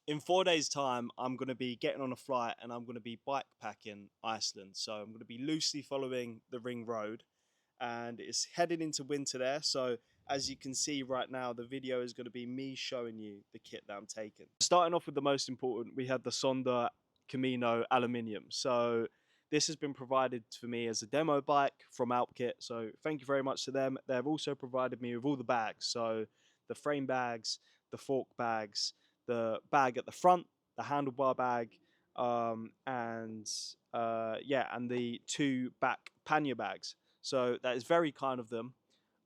in 4 days' time, I'm going to be getting on a flight and I'm going to be bikepacking Iceland. So I'm going to be loosely following the ring road, and it's heading into winter there. So as you can see right now, the video is going to be me showing you the kit that I'm taking. Starting off with the most important, we have the Sonda Camino Aluminium. So this has been provided for me as a demo bike from Alpkit. So thank you very much to them. They've also provided me with all the bags. So the frame bags, the fork bags, the bag at the front, the handlebar bag, and yeah, and the two back pannier bags. So that is very kind of them.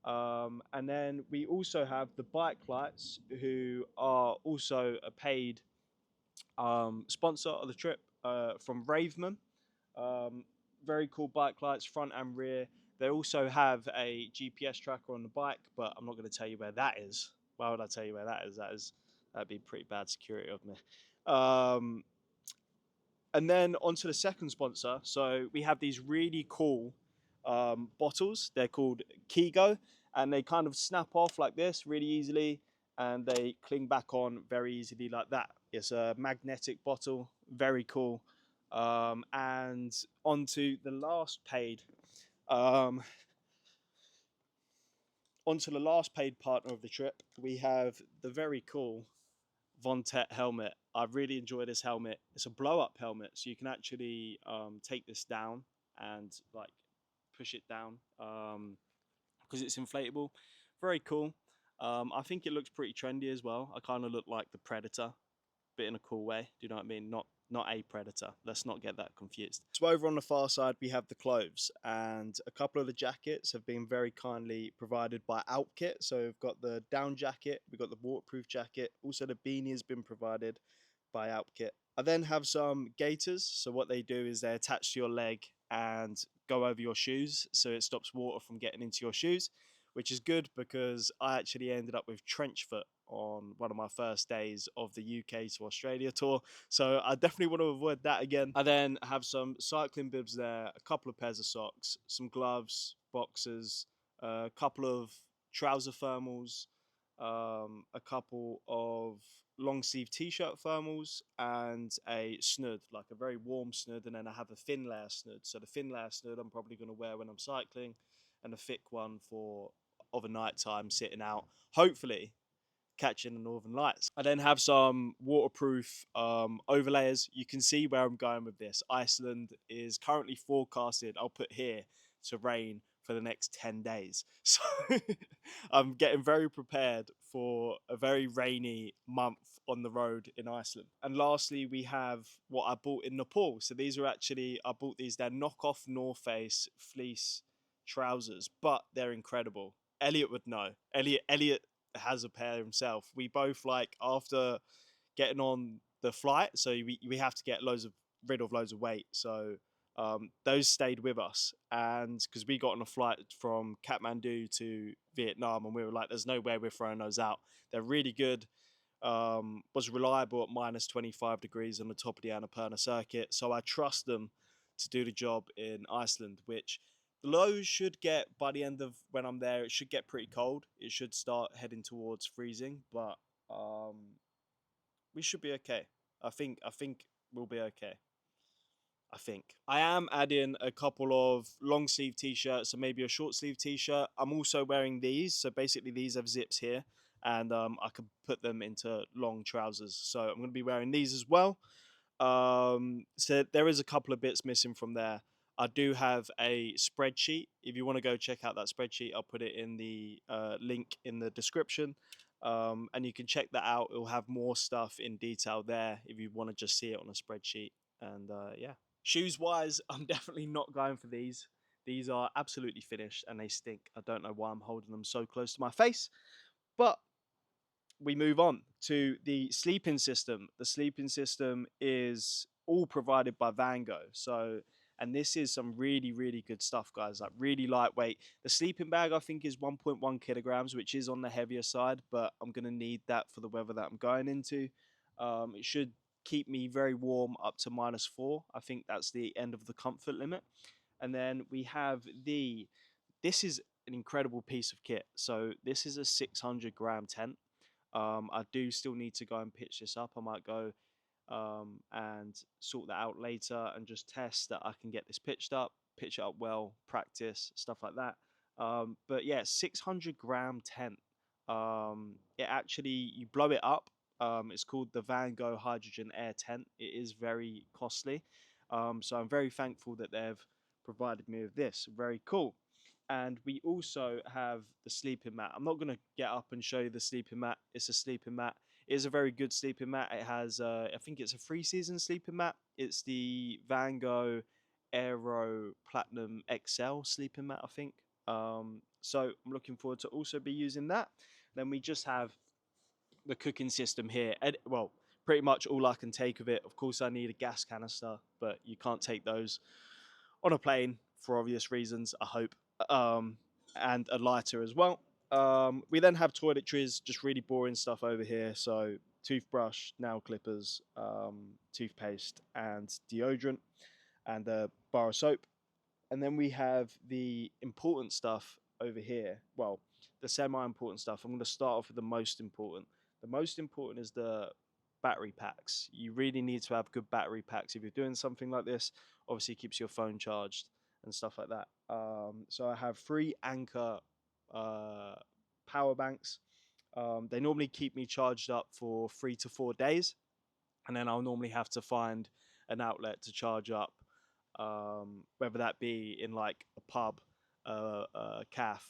And then we also have the bike lights, who are also a paid sponsor of the trip from Raveman. Um, Very cool bike lights, front and rear. They also have a GPS tracker on the bike, but I'm not going to tell you where that is. Why would I tell you where that is? That'd be pretty bad security of me. Um, and then onto the second sponsor. So we have these really cool bottles. They're called Kigo, and they kind of snap off like this really easily, and they cling back on very easily like that. It's a magnetic bottle, very cool. And onto the last paid, um, onto the last paid partner of the trip, we have the very cool Von Tet helmet. I really enjoy this helmet. It's a blow up helmet, so you can actually take this down and like push it down because it's inflatable. Very cool. I think it looks pretty trendy as well. I kind of look like the Predator, but in a cool way. Do you know what I mean? Not a predator. Let's not get that confused. So over on the far side, we have the clothes, and a couple of the jackets have been very kindly provided by Outkit. So we've got the down jacket, we've got the waterproof jacket, also the beanie has been provided by Outkit. I then have some gaiters. So what they do is they attach to your leg and go over your shoes, so it stops water from getting into your shoes, which is good because I actually ended up with trench foot on one of my first days of the UK to Australia tour. So I definitely want to avoid that again. I then have some cycling bibs there, a couple of pairs of socks, some gloves, boxers, a couple of trouser thermals, a couple of long sleeve t-shirt thermals, and a snood, like a very warm snood, and then I have a thin layer snood. So the thin layer snood I'm probably going to wear when I'm cycling, and a thick one for overnight time sitting out, hopefully catching the northern lights. I then have some waterproof overlayers. You can see where I'm going with this. Iceland is currently forecasted, I'll put here, to rain for the next 10 days. So I'm getting very prepared for a very rainy month on the road in Iceland. And lastly, we have what I bought in Nepal. So these are actually, I bought these, they're knockoff North Face fleece trousers, but they're incredible. Elliot would know. Elliot has a pair himself. We both, like, after getting on the flight, so we have to get rid of loads of weight. So those stayed with us, and because we got on a flight from Kathmandu to Vietnam, and we were like, "There's no way we're throwing those out." They're really good. Was reliable at minus 25 degrees on the top of the Annapurna circuit, so I trust them to do the job in Iceland, which the lows should get by the end of when I'm there. It should get pretty cold. It should start heading towards freezing, but we should be okay. I think we'll be okay. I think I am adding a couple of long sleeve t-shirts and maybe a short sleeve t-shirt. I'm also wearing these, so basically these have zips here, and I can put them into long trousers. So I'm going to be wearing these as well. So there is a couple of bits missing from there. I do have a spreadsheet. If you want to go check out that spreadsheet, I'll put it in the link in the description. And you can check that out. It'll have more stuff in detail there if you want to just see it on a spreadsheet. And yeah. Shoes wise, I'm definitely not going for these. These are absolutely finished and they stink. I don't know why I'm holding them so close to my face. But we move on to the sleeping system. The sleeping system is all provided by Vango. So, and this is some really, really good stuff, guys. Like, really lightweight. The sleeping bag, I think, is 1.1 kilograms, which is on the heavier side, but I'm going to need that for the weather that I'm going into. It should keep me very warm up to -4. I think that's the end of the comfort limit. And then we have this is an incredible piece of kit. So this is a 600 gram tent. I do still need to go and pitch this up. I might go and sort that out later and just test that I can get this pitched up, pitch it up well, practice, stuff like that. But yeah, 600-gram tent. It actually, you blow it up. It's called the Van Gogh Hydrogen Air Tent. It is very costly. So I'm very thankful that they've provided me with this. Very cool. And we also have the sleeping mat. I'm not going to get up and show you the sleeping mat. It's a sleeping mat. It is a very good sleeping mat. It has, I think it's a 3-season sleeping mat. It's the Van Gogh Aero Platinum XL sleeping mat, I think. So I'm looking forward to also be using that. Then we just have the cooking system here. Well, pretty much all I can take of it. Of course, I need a gas canister, but you can't take those on a plane for obvious reasons, I hope, and a lighter as well. We then have toiletries, just really boring stuff over here. So toothbrush, nail clippers, toothpaste, and deodorant, and a bar of soap. And then we have the important stuff over here. Well, the semi-important stuff. I'm going to start off with the most important. The most important is the battery packs. You really need to have good battery packs if you're doing something like this. Obviously, it keeps your phone charged and stuff like that. So I have 3 Anker power banks. They normally keep me charged up for 3 to 4 days, and then I'll normally have to find an outlet to charge up, whether that be in like a pub, a cafe,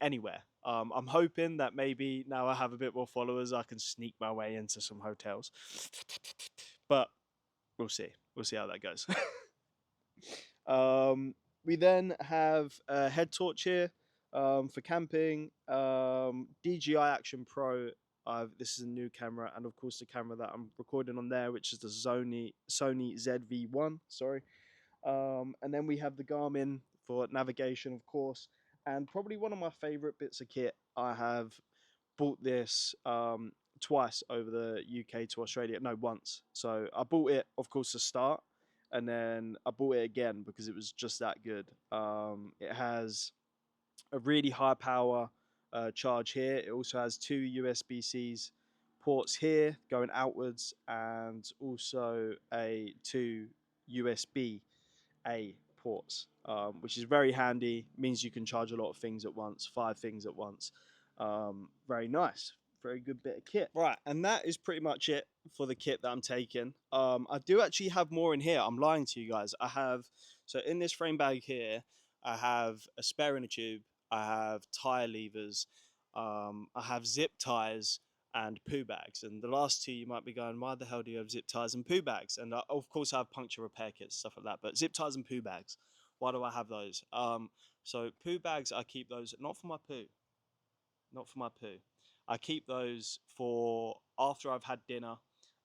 anywhere. I'm hoping that maybe now I have a bit more followers, I can sneak my way into some hotels, but we'll see. We'll see how that goes. We then have a head torch here for camping. DJI Action Pro. This is a new camera, and of course the camera that I'm recording on there, which is the Sony ZV-1. Sorry. And then we have the Garmin for navigation, of course, and probably one of my favorite bits of kit. I have bought this twice over the UK to Australia. No, once. So I bought it, of course, to start, and then I bought it again because it was just that good. It has a really high power charge here. It also has 2 USB-Cs ports here going outwards, and also 2 USB-A ports, which is very handy. Means you can charge a lot of things at once, 5 things at once. Very nice. Very good bit of kit. Right, and that is pretty much it for the kit that I'm taking. I do actually have more in here. I'm lying to you guys. So in this frame bag here, I have a spare inner tube. I have tire levers. I have zip ties and poo bags. And the last 2, you might be going, why the hell do you have zip ties and poo bags? And of course, I have puncture repair kits, stuff like that. But zip ties and poo bags, why do I have those? So poo bags, I keep those not for my poo. Not for my poo. I keep those for after I've had dinner.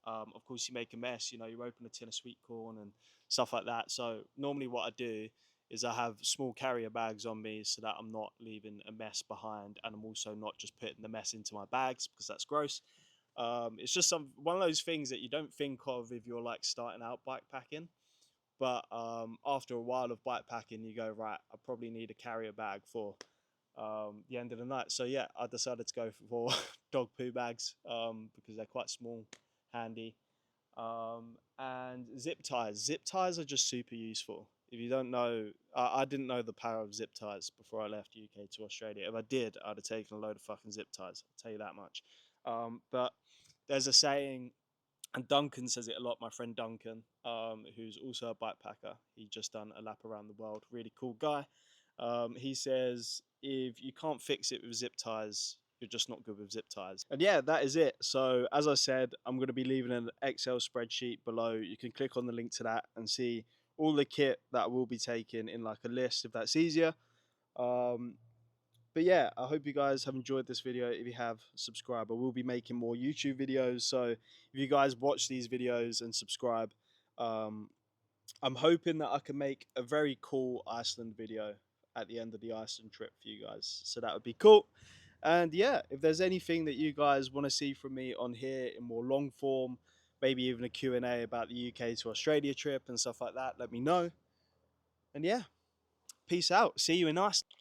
Of course, you make a mess. You open a tin of sweet corn and stuff like that. So normally what I do is I have small carrier bags on me so that I'm not leaving a mess behind, and I'm also not just putting the mess into my bags because that's gross. It's just one of those things that you don't think of if you're like starting out bikepacking. But after a while of bikepacking, you go, right, I probably need a carrier bag for the end of the night. So yeah, I decided to go for dog poo bags because they're quite small, handy, and zip ties. Zip ties are just super useful. If you don't know, I didn't know the power of zip ties before I left UK to Australia. If I did, I'd have taken a load of fucking zip ties, I'll tell you that much. But there's a saying, and Duncan says it a lot, my friend Duncan, who's also a bikepacker. He just done a lap around the world, really cool guy. He says, if you can't fix it with zip ties, you're just not good with zip ties. And yeah, that is it. So as I said, I'm going to be leaving an Excel spreadsheet below. You can click on the link to that and see all the kit that I will be taking in like a list, if that's easier. But yeah, I hope you guys have enjoyed this video. If you have, subscribe. I will be making more YouTube videos. So if you guys watch these videos and subscribe, I'm hoping that I can make a very cool Iceland video at the end of the Iceland trip for you guys. So that would be cool. And yeah, if there's anything that you guys want to see from me on here in more long form, maybe even a Q&A about the UK to Australia trip and stuff like that, let me know. And yeah, peace out. See you in Iceland.